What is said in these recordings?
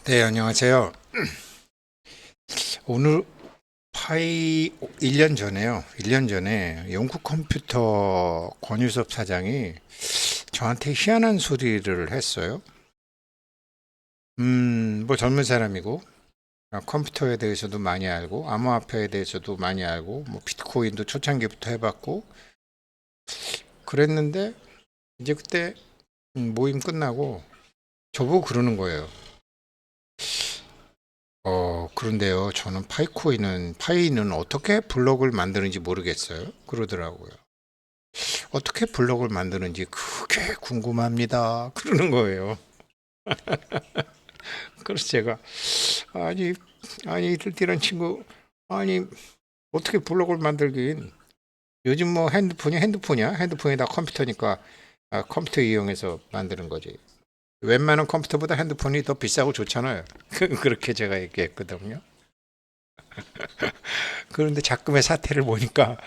네, 안녕하세요. 오늘 파이 1년 전에요. 1년 전에 영국 컴퓨터 권유섭 사장이 저한테 희한한 소리를 했어요. 뭐 젊은 사람이고 컴퓨터에 대해서도 많이 알고 암호화폐에 대해서도 많이 알고 뭐 비트코인도 초창기부터 해봤고 그랬는데 이제 그때 모임 끝나고 저보고 그러는 거예요. 그런데요, 저는 파이는 어떻게 블록을 만드는지 모르겠어요. 그러더라고요. 어떻게 블록을 만드는지 그게 궁금합니다. 그러는 거예요. 그래서 제가, 아니, 아니, 들띠란 친구, 아니, 어떻게 블록을 만들긴. 요즘 뭐 핸드폰이야? 핸드폰이다 컴퓨터니까 컴퓨터 이용해서 만드는 거지. 웬만한 컴퓨터보다 핸드폰이 더 비싸고 좋잖아요. 그렇게 제가 얘기했거든요. 그런데 자금의 사태를 보니까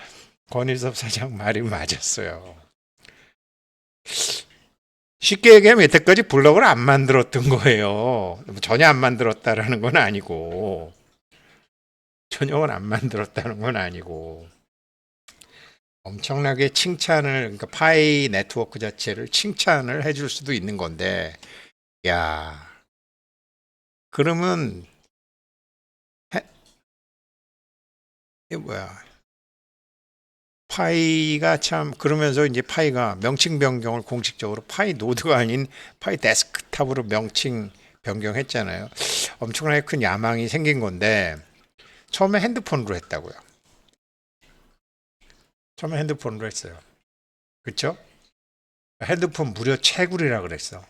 권일섭 사장 말이 맞았어요. 쉽게 얘기하면 여태까지 블럭을 안 만들었던 거예요. 전혀 안 만들었다라는 건 아니고, 전혀 안 만들었다는 건 아니고, 엄청나게 칭찬을, 그러니까 파이 네트워크 자체를 칭찬을 해줄 수도 있는 건데, 야, 그러면, 해- 이게 뭐야. 파이가 참, 그러면서 이제 파이가 명칭 변경을 공식적으로 파이 노드가 아닌 파이 데스크탑으로 명칭 변경했잖아요. 엄청나게 큰 야망이 생긴 건데, 처음에 핸드폰으로 했다고요. 처음에 핸드폰으로 했어요. 그쵸? 핸드폰 무료 채굴이라 그랬어.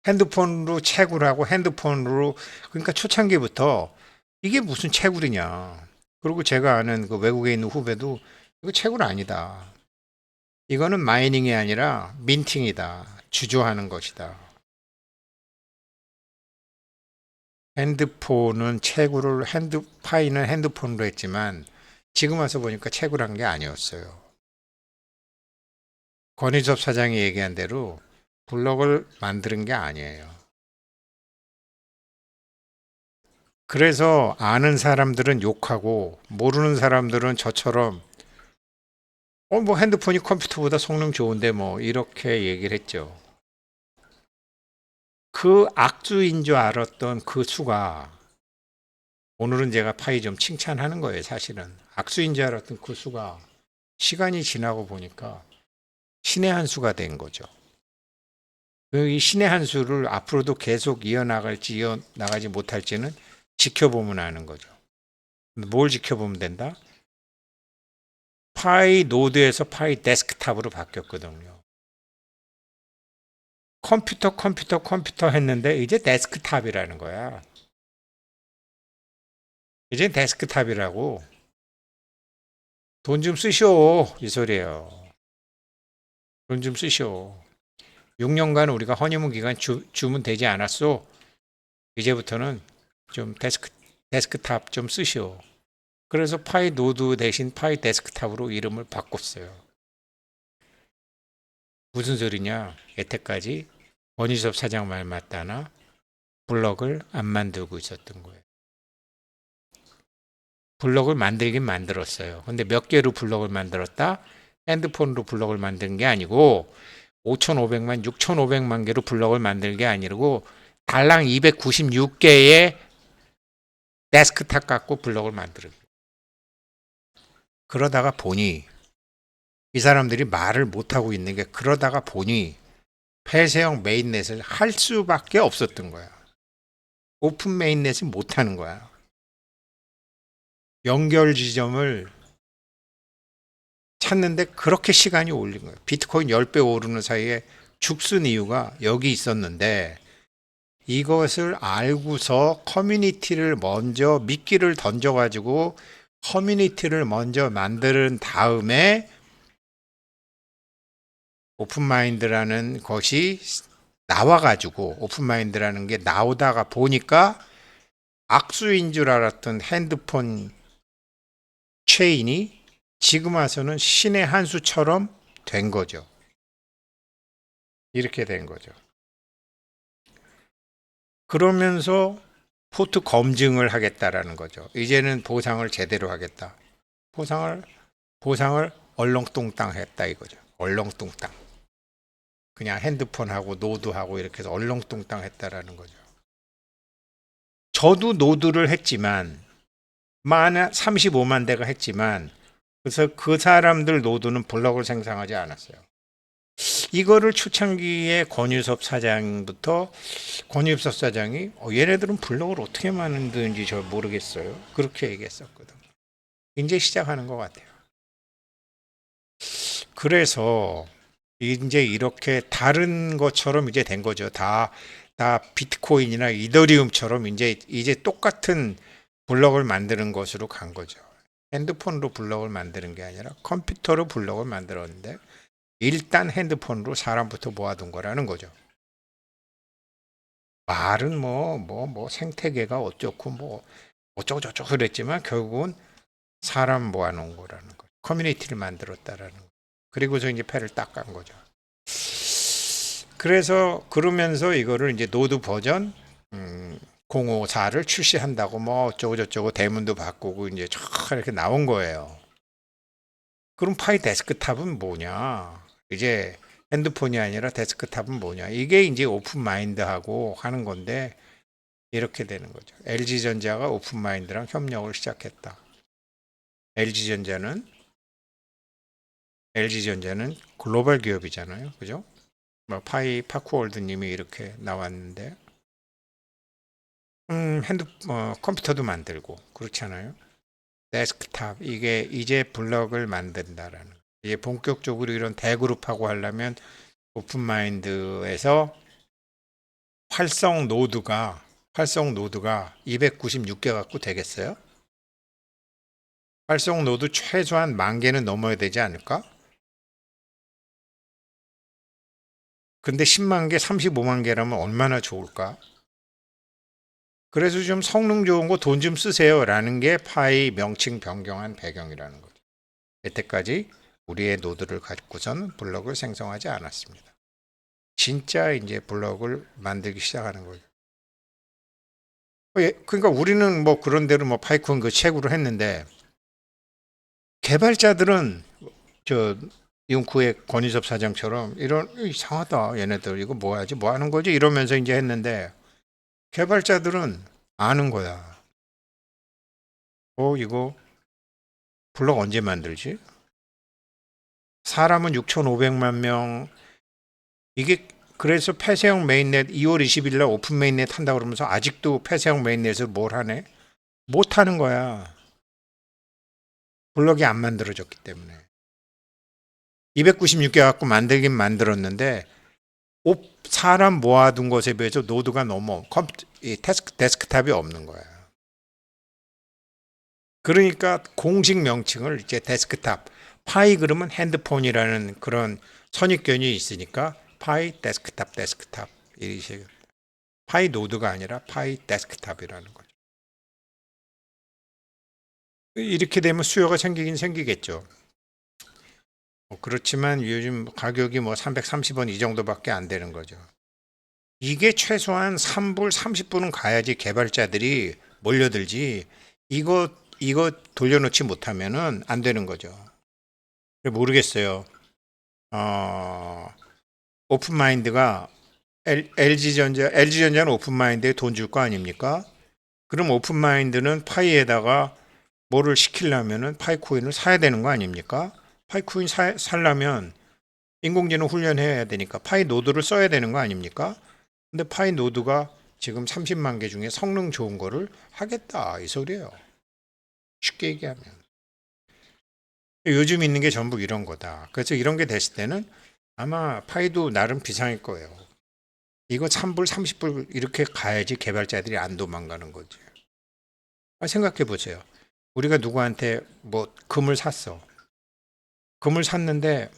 핸드폰으로 채굴하고 핸드폰으로, 그러니까 초창기부터 이게 무슨 채굴이냐. 그리고 제가 아는 그 외국에 있는 후배도 이거 채굴 아니다. 이거는 마이닝이 아니라 민팅이다. 주조하는 것이다. 핸드폰은 채굴을, 파이는 핸드폰으로 했지만 지금 와서 보니까 채굴한 게 아니었어요. 권희섭 사장이 얘기한 대로 블럭을 만드는 게 아니에요. 그래서 아는 사람들은 욕하고 모르는 사람들은 저처럼 뭐 핸드폰이 컴퓨터보다 성능 좋은데 뭐 이렇게 얘기를 했죠. 그 악수인 줄 알았던 그 수가 오늘은 제가 파이 좀 칭찬하는 거예요, 사실은. 악수인 줄 알았던 그 수가 시간이 지나고 보니까 신의 한 수가 된 거죠. 이 신의 한 수를 앞으로도 계속 이어나갈지 이어나가지 못할지는 지켜보면 아는 거죠. 뭘 지켜보면 된다? 파이 노드에서 파이 데스크탑으로 바뀌었거든요. 컴퓨터 했는데 이제 데스크탑이라는 거야. 이제 데스크탑이라고. 돈 좀 쓰쇼. 이 소리예요. 돈 좀 쓰쇼. 6년간 우리가 허니문 기간 주면 되지 않았소? 이제부터는 좀 데스크탑 좀 쓰시오. 그래서 파이 노드 대신 파이 데스크탑으로 이름을 바꿨어요. 무슨 소리냐? 여태까지 원희섭 사장 말 맞다나 블럭을 안 만들고 있었던 거예요. 블럭을 만들긴 만들었어요. 근데 몇 개로 블럭을 만들었다? 핸드폰으로 블럭을 만든 게 아니고 5,500만, 6,500만 개로 블럭을 만든 게 아니고 달랑 296개의 데스크탑 갖고 블럭을 만들은 거예요. 그러다가 보니 이 사람들이 말을 못하고 있는 게 그러다가 보니 폐쇄형 메인넷을 할 수밖에 없었던 거야. 오픈 메인넷을 못하는 거야. 연결 지점을 찾는데 그렇게 시간이 올린 거예요. 비트코인 10배 오르는 사이에 죽순 이유가 여기 있었는데 이것을 알고서 커뮤니티를 먼저 미끼를 던져가지고 커뮤니티를 먼저 만드는 다음에 오픈마인드라는 것이 나와가지고 오픈마인드라는 게 나오다가 보니까 악수인 줄 알았던 핸드폰 체인이 지금 와서는 신의 한 수처럼 된 거죠. 이렇게 된 거죠. 그러면서 포트 검증을 하겠다라는 거죠. 이제는 보상을 제대로 하겠다. 보상을 얼렁뚱땅 했다 이거죠. 얼렁뚱땅. 그냥 핸드폰하고 노드하고 이렇게 해서 얼렁뚱땅 했다라는 거죠. 저도 노드를 했지만 만약 35만 대가 했지만 그래서 그 사람들 노드는 블럭을 생성하지 않았어요. 이거를 초창기에 권유섭 사장이 얘네들은 블럭을 어떻게 만드는지 저 모르겠어요. 그렇게 얘기했었거든. 이제 시작하는 것 같아요. 그래서 이제 이렇게 다른 것처럼 이제 된 거죠. 다 비트코인이나 이더리움처럼 이제 똑같은 블럭을 만드는 것으로 간 거죠. 핸드폰으로 블럭을 만드는 게 아니라 컴퓨터로 블럭을 만들었는데 일단 핸드폰으로 사람부터 모아둔 거라는 거죠. 말은 생태계가 어쩌고 어쩌고 저쩌고 그랬지만 결국은 사람 모아놓은 거라는 거죠. 커뮤니티를 만들었다라는 거. 그리고서 이제 패를 딱 간 거죠. 그래서 그러면서 이거를 이제 노드 버전 054를 출시한다고 뭐 어쩌고 저쩌고 대문도 바꾸고 이제 쫙 이렇게 나온 거예요. 그럼 파이 데스크탑은 뭐냐? 이제 핸드폰이 아니라 데스크탑은 뭐냐? 이게 이제 오픈 마인드하고 하는 건데 이렇게 되는 거죠. LG전자가 오픈 마인드랑 협력을 시작했다. LG전자는 글로벌 기업이잖아요. 그죠? 뭐 파크월드님이 이렇게 나왔는데 컴퓨터도 만들고 그렇잖아요. 데스크탑 이게 이제 블럭을 만든다라는 이제 본격적으로 이런 대그룹하고 하려면 오픈마인드에서 활성 노드가 296개 갖고 되겠어요? 활성 노드 최소한 10,000개는 넘어야 되지 않을까? 근데 10만 개, 35만 개라면 얼마나 좋을까? 그래서 좀 성능 좋은 거 돈 좀 쓰세요라는 게 파이 명칭 변경한 배경이라는 거죠. 여태까지 우리의 노드를 갖고선 블럭을 생성하지 않았습니다. 진짜 이제 블럭을 만들기 시작하는 거죠. 그러니까 우리는 뭐 그런 대로 뭐 파이콘 그 책으로 했는데 개발자들은 저 융쿠의 권희섭 사장처럼 이런 이상하다 얘네들 이거 뭐 하지 뭐 하는 거지 이러면서 이제 했는데 개발자들은 아는 거야. 이거 블럭 언제 만들지? 사람은 6,500만 명. 이게 그래서 폐쇄형 메인넷 2월 20일 날 오픈 메인넷 한다고 그러면서 아직도 폐쇄형 메인넷을 뭘 하네? 못 하는 거야. 블럭이 안 만들어졌기 때문에. 296개 갖고 만들긴 만들었는데 사람 모아둔 것에 비해서 노드가 너무 데스크탑이 없는 거야. 그러니까 공식 명칭을 이제 데스크탑, 파이 그러면 핸드폰이라는 그런 선입견이 있으니까 파이 데스크탑 이렇게 파이 노드가 아니라 파이 데스크탑이라는 거죠. 이렇게 되면 수요가 생기긴 생기겠죠. 그렇지만 요즘 가격이 뭐 330원 이 정도밖에 안 되는 거죠. 이게 최소한 3불, 30불은 가야지 개발자들이 몰려들지. 이거 돌려놓지 못하면은 안 되는 거죠. 모르겠어요. 오픈마인드가 LG전자는 오픈마인드에 돈 줄 거 아닙니까? 그럼 오픈마인드는 파이에다가 뭐를 시키려면은 파이코인을 사야 되는 거 아닙니까? 파이코인 살려면 인공지능 훈련해야 되니까 파이 노드를 써야 되는 거 아닙니까? 근데 파이 노드가 지금 30만 개 중에 성능 좋은 거를 하겠다 이 소리예요. 쉽게 얘기하면. 요즘 있는 게 전부 이런 거다. 그래서 이런 게 됐을 때는 아마 파이도 나름 비상일 거예요. 이거 3불, 30불 이렇게 가야지 개발자들이 안 도망가는 거지. 생각해 보세요. 우리가 누구한테 뭐 금을 샀어. 금을 샀는데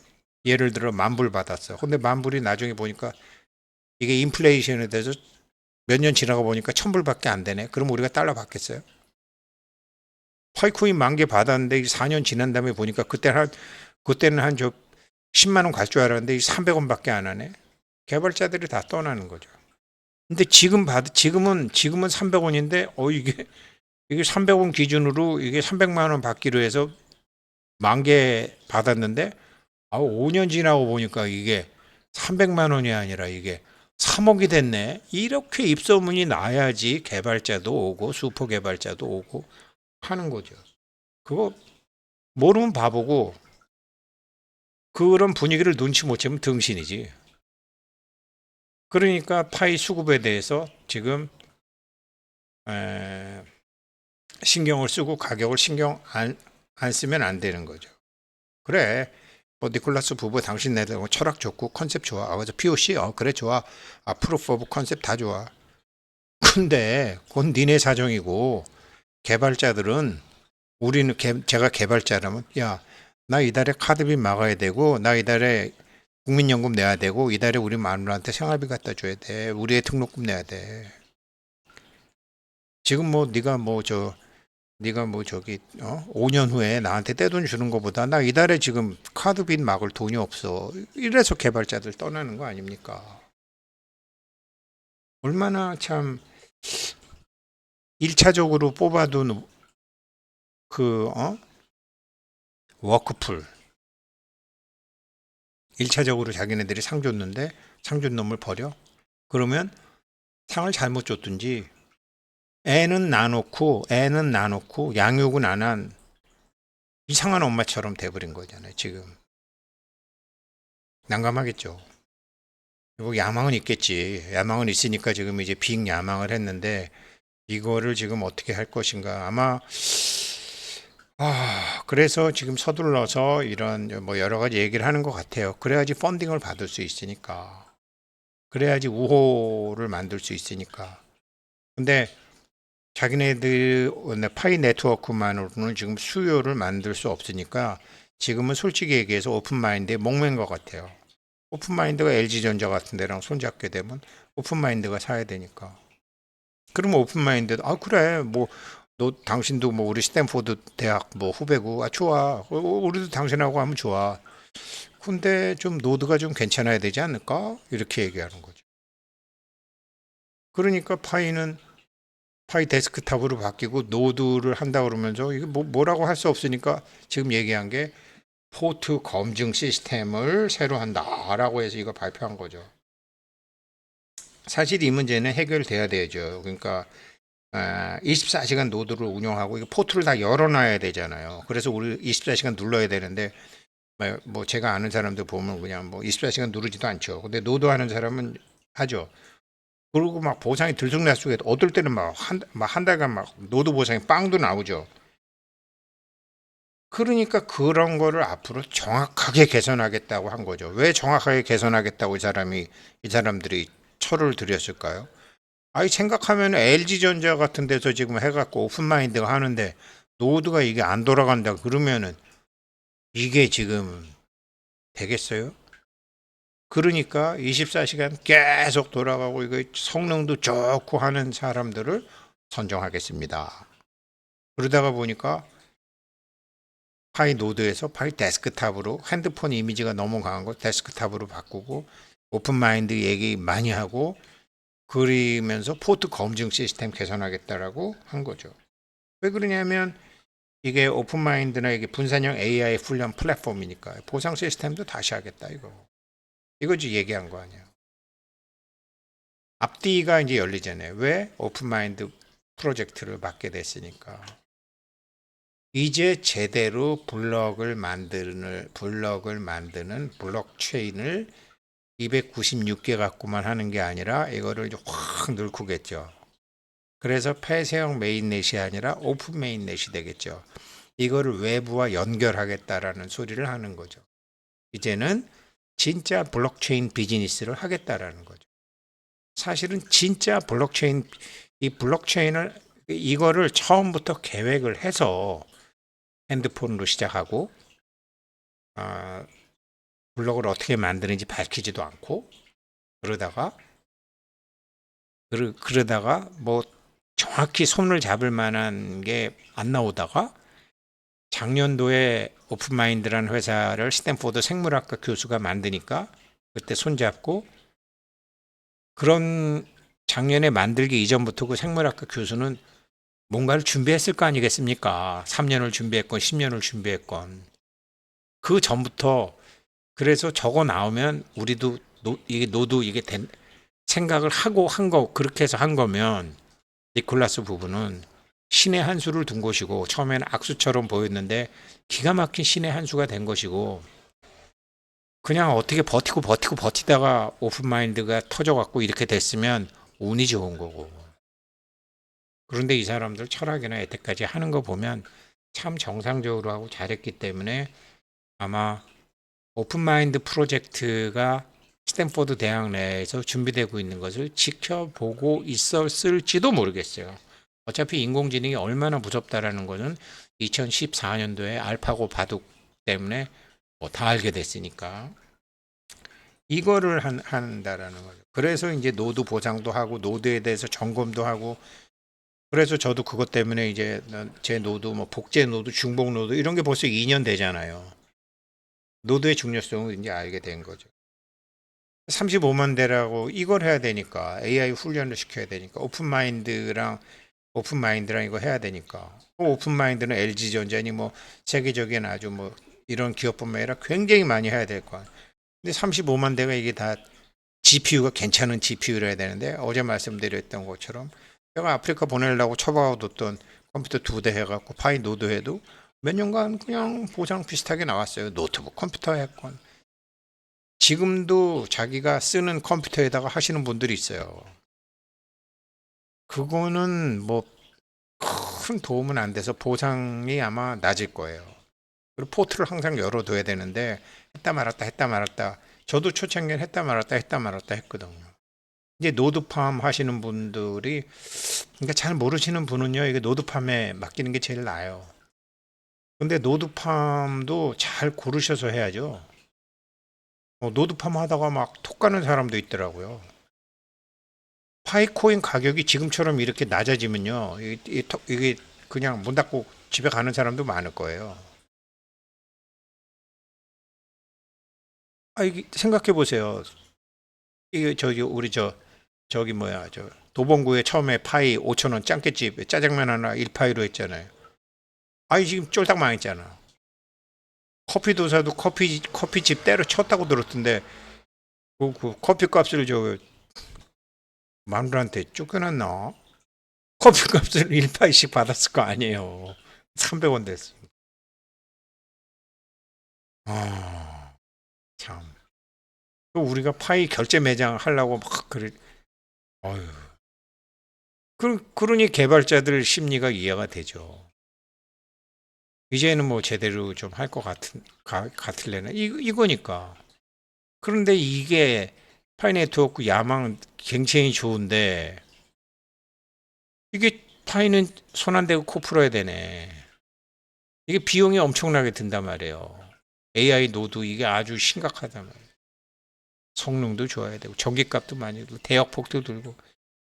예를 들어 10,000불 받았어. 근데 10,000불이 나중에 보니까 이게 인플레이션에 대해서 몇 년 지나가 보니까 1,000불밖에 안 되네. 그럼 우리가 달러 받겠어요? 파이코인 10,000개 받았는데 4년 지난 다음에 보니까 그때는 한 10만 원 갈 줄 알았는데 300원밖에 안 하네. 개발자들이 다 떠나는 거죠. 근데 지금은 300원인데 이게 300원 기준으로 이게 300만 원 받기로 해서 만 개 받았는데 5년 지나고 보니까 이게 300만 원이 아니라 이게 3억이 됐네. 이렇게 입소문이 나야지 개발자도 오고 슈퍼 개발자도 오고 하는 거죠. 그거 모르면 바보고 그런 분위기를 눈치 못 채면 등신이지. 그러니까 파이 수급에 대해서 지금 에, 신경을 쓰고 가격을 신경 안 쓰면 안 되는 거죠. 그래. 뭐 니콜라스 부부 당신 내들 철학 좋고 컨셉 좋아. 그래서 POC 그래 좋아. 프루프 오브 컨셉 다 좋아. 근데 그건 니네 사정이고 개발자들은 제가 개발자라면 야, 나 이달에 카드비 막아야 되고 나 이달에 국민연금 내야 되고 이달에 우리 마누라한테 생활비 갖다 줘야 돼. 우리의 등록금 내야 돼. 지금 뭐 네가 뭐 저기 5년 후에 나한테 떼돈 주는 것보다 나 이달에 지금 카드빚 막을 돈이 없어. 이래서 개발자들 떠나는 거 아닙니까? 얼마나 참 1차적으로 뽑아둔 그 워크풀 1차적으로 자기네들이 상 줬는데 상 준 놈을 버려? 그러면 상을 잘못 줬든지 애는 놔놓고 양육은 안 한 이상한 엄마처럼 돼버린 거잖아요. 지금 난감하겠죠. 뭐 야망은 있겠지. 야망은 있으니까 지금 이제 빅야망을 했는데 이거를 지금 어떻게 할 것인가. 아마 그래서 지금 서둘러서 이런 뭐 여러 가지 얘기를 하는 것 같아요. 그래야지 펀딩을 받을 수 있으니까. 그래야지 우호를 만들 수 있으니까. 근데 자기네들 파이 네트워크만으로는 지금 수요를 만들 수 없으니까 지금은 솔직히 얘기해서 오픈마인드에 목맨 것 같아요. 오픈마인드가 LG전자 같은 데랑 손잡게 되면 오픈마인드가 사야 되니까. 그러면 오픈마인드, 그래, 뭐, 너, 당신도 뭐, 우리 스탠포드 대학 뭐 후배고, 좋아. 우리도 당신하고 하면 좋아. 근데 좀 노드가 좀 괜찮아야 되지 않을까? 이렇게 얘기하는 거죠. 그러니까 파이 데스크탑으로 바뀌고 노드를 한다 그러면서 이게 뭐라고 할 수 없으니까 지금 얘기한 게 포트 검증 시스템을 새로 한다라고 해서 이거 발표한 거죠. 사실 이 문제는 해결돼야 되죠. 그러니까 24시간 노드를 운영하고 이거 포트를 다 열어놔야 되잖아요. 그래서 우리 24시간 눌러야 되는데 뭐 제가 아는 사람들 보면 그냥 뭐 24시간 누르지도 않죠. 근데 노드 하는 사람은 하죠. 그리고 막 보상이 들쑥날쑥해. 어떨 때는 한 달간 막 노드 보상이 빵도 나오죠. 그러니까 그런 거를 앞으로 정확하게 개선하겠다고 한 거죠. 왜 정확하게 개선하겠다고 이 사람들이 철을 들였을까요? 생각하면 LG전자 같은 데서 지금 해갖고 오픈마인드가 하는데 노드가 이게 안 돌아간다 그러면은 이게 지금 되겠어요? 그러니까 24시간 계속 돌아가고 이거 성능도 좋고 하는 사람들을 선정하겠습니다. 그러다가 보니까 파이 노드에서 파이 데스크탑으로 핸드폰 이미지가 너무 강한 거 데스크탑으로 바꾸고 오픈마인드 얘기 많이 하고 그리면서 포트 검증 시스템 개선하겠다라고 한 거죠. 왜 그러냐면 이게 오픈마인드나 이게 분산형 AI 훈련 플랫폼이니까 보상 시스템도 다시 하겠다 이거지 얘기한 거 아니에요. 앞뒤가 이제 열리잖아요. 왜 오픈마인드 프로젝트를 맡게 됐으니까. 이제 제대로 블록을 만드는 블록체인을 296개 갖고만 하는 게 아니라 이거를 이제 확 늘고겠죠. 그래서 폐쇄형 메인넷이 아니라 오픈 메인넷이 되겠죠. 이거를 외부와 연결하겠다라는 소리를 하는 거죠. 이제는 진짜 블록체인 비즈니스를 하겠다라는 거죠. 사실은 진짜 이 블록체인을 이거를 처음부터 계획을 해서 핸드폰으로 시작하고 블록을 어떻게 만드는지 밝히지도 않고 그러다가 뭐 정확히 손을 잡을 만한 게 안 나오다가 작년도에 오픈마인드라는 회사를 스탠포드 생물학과 교수가 만드니까 그때 손잡고 그런 작년에 만들기 이전부터 그 생물학과 교수는 뭔가를 준비했을 거 아니겠습니까? 3년을 준비했건 10년을 준비했건. 그 전부터 그래서 저거 나오면 우리도 이게 노도 이게 생각을 하고 한 거 그렇게 해서 한 거면 니콜라스 부부는 신의 한 수를 둔 것이고 처음에는 악수처럼 보였는데 기가 막힌 신의 한 수가 된 것이고 그냥 어떻게 버티다가 오픈마인드가 터져갖고 이렇게 됐으면 운이 좋은 거고. 그런데 이 사람들 철학이나 여태까지 하는 거 보면 참 정상적으로 하고 잘했기 때문에 아마 오픈마인드 프로젝트가 스탠포드 대학 내에서 준비되고 있는 것을 지켜보고 있었을지도 모르겠어요. 어차피 인공지능이 얼마나 무섭다라는 것은 2014년도에 알파고 바둑 때문에 뭐다 알게 됐으니까 이거를 한다라는 거죠. 그래서 이제 노드 보상도 하고 노드에 대해서 점검도 하고 그래서 저도 그것 때문에 이제 제 노드 뭐 복제 노드, 중복 노드 이런 게 벌써 2년 되잖아요. 노드의 중요성을 이제 알게 된 거죠. 35만 대라고 이걸 해야 되니까 AI 훈련을 시켜야 되니까 오픈마인드랑 이거 해야 되니까 오픈마인드는 LG전자니 뭐 세계적인 아주 뭐 이런 기업뿐만 아니라 굉장히 많이 해야 될 거야. 근데 35만 대가 이게 다 GPU가 괜찮은 GPU를 해야 되는데 어제 말씀드렸던 것처럼 제가 아프리카 보내려고 처박아뒀던 컴퓨터 2대 해갖고 파이 노드 해도 몇 년간 그냥 보상 비슷하게 나왔어요. 노트북 컴퓨터 했건. 지금도 자기가 쓰는 컴퓨터에다가 하시는 분들이 있어요. 그거는 뭐 큰 도움은 안 돼서 보상이 아마 낮을 거예요. 그리고 포트를 항상 열어둬야 되는데 했다 말았다. 저도 초창기엔 했다 말았다 했거든요. 이제 노드팜 하시는 분들이 그러니까 잘 모르시는 분은요, 이게 노드팜에 맡기는 게 제일 나아요. 근데 노드팜도 잘 고르셔서 해야죠. 노드팜 하다가 막 톡 가는 사람도 있더라고요. 파이코인 가격이 지금처럼 이렇게 낮아지면요, 이게 그냥 문 닫고 집에 가는 사람도 많을 거예요. 이게 생각해 보세요. 이게 저기 우리 저기 뭐야 저 도봉구에 처음에 파이 5천 원 짱깨집 짜장면 하나 1파이로 했잖아요. 지금 쫄딱 망했잖아. 커피도사도 커피집 때려쳤다고 들었던데 그 커피 값을 저 마누라한테 쫓겨났나? 커피 값을 1파이씩 받았을 거 아니에요. 300원 됐어. 아, 참. 또 우리가 파이 결제 매장 하려고 막 그래. 어휴. 그러니 개발자들 심리가 이해가 되죠. 이제는 뭐 제대로 좀 할 것 같을래나? 이거니까. 그런데 이게 파이 네트워크 야망 갱체이 좋은데 이게 파이는 손 안 대고 코 풀어야 되네. 이게 비용이 엄청나게 든단 말이에요. AI 노드 이게 아주 심각하단 말이에요. 성능도 좋아야 되고 전기값도 많이 들고 대역폭도 들고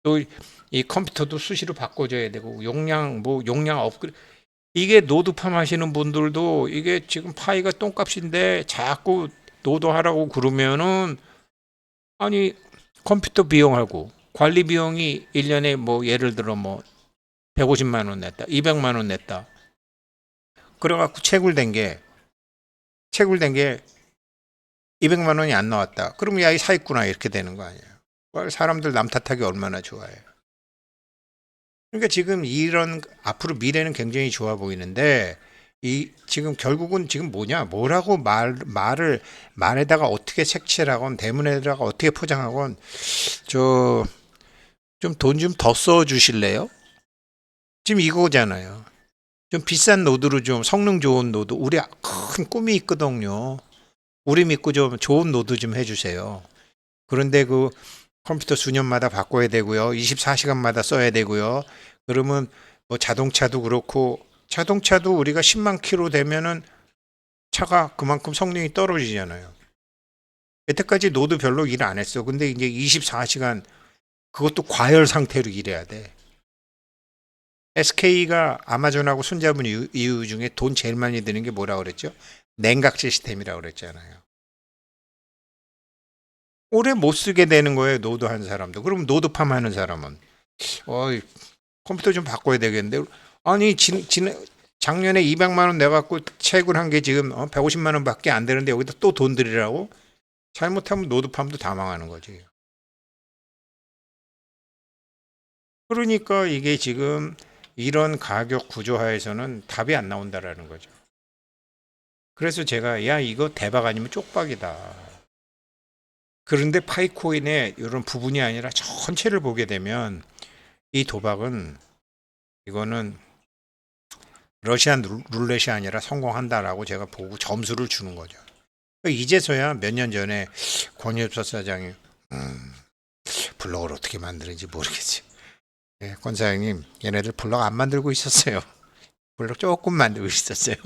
또 이 컴퓨터도 수시로 바꿔줘야 되고 용량 업그레이드 이게 노드팜 하시는 분들도 이게 지금 파이가 똥값인데 자꾸 노드 하라고 그러면은 아니 컴퓨터 비용하고 관리 비용이 1년에 뭐 예를 들어 뭐 150만 원 냈다, 200만 원 냈다. 그래갖고 채굴된 게 200만 원이 안 나왔다. 그러면 야, 이 사기꾼아 이렇게 되는 거 아니에요. 사람들 남 탓하기 얼마나 좋아해요. 그러니까 지금 이런 앞으로 미래는 굉장히 좋아 보이는데 이 지금 결국은 지금 뭐라고 말에다가 어떻게 색칠을 하건 대문에다가 어떻게 포장하건 저 좀 돈 좀 더 써 주실래요? 지금 이거잖아요. 좀 비싼 노드로 좀 성능 좋은 노드 우리 큰 꿈이 있거든요. 우리 믿고 좀 좋은 노드 좀 해주세요. 그런데 그 컴퓨터 수년마다 바꿔야 되고요. 24시간마다 써야 되고요. 그러면 뭐 자동차도 그렇고 자동차도 우리가 10만 킬로 되면은 차가 그만큼 성능이 떨어지잖아요. 여태까지 노드 별로 일 안 했어. 근데 이제 24시간 그것도 과열 상태로 일해야 돼. SK가 아마존하고 손잡은 이유 중에 돈 제일 많이 드는 게 뭐라고 그랬죠? 냉각 시스템이라고 그랬잖아요. 오래 못 쓰게 되는 거예요. 노드한 사람도. 그럼 노드팜 하는 사람은 어이, 컴퓨터 좀 바꿔야 되겠는데. 아니 작년에 200만 원 내갖고 채굴 한 게 지금 150만 원밖에 안 되는데 여기다 또 돈 들이라고? 잘못하면 노드팜도 다 망하는 거지. 그러니까 이게 지금 이런 가격 구조하에서는 답이 안 나온다라는 거죠. 그래서 제가 야 이거 대박 아니면 쪽박이다. 그런데 파이코인의 이런 부분이 아니라 전체를 보게 되면 이 도박은 이거는 러시안 룰렛이 아니라 성공한다라고 제가 보고 점수를 주는 거죠. 이제서야 몇 년 전에 권유엽서 사장이 블록을 어떻게 만드는지 모르겠지. 네, 권 사장님 얘네들 블록 안 만들고 있었어요. 블록 조금 만들고 있었어요.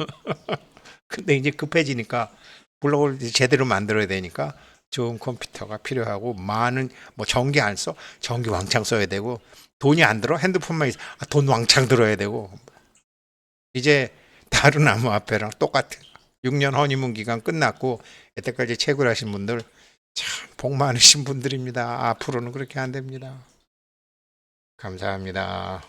근데 이제 급해지니까 블록을 이제 제대로 만들어야 되니까 좋은 컴퓨터가 필요하고 많은 뭐 전기 안 써? 전기 왕창 써야 되고 돈이 안 들어? 핸드폰만 있어. 돈 왕창 들어야 되고 이제 다른 암호화폐랑 똑같은 6년 허니문 기간 끝났고 여태까지 채굴하신 분들 참 복 많으신 분들입니다. 앞으로는 그렇게 안 됩니다. 감사합니다.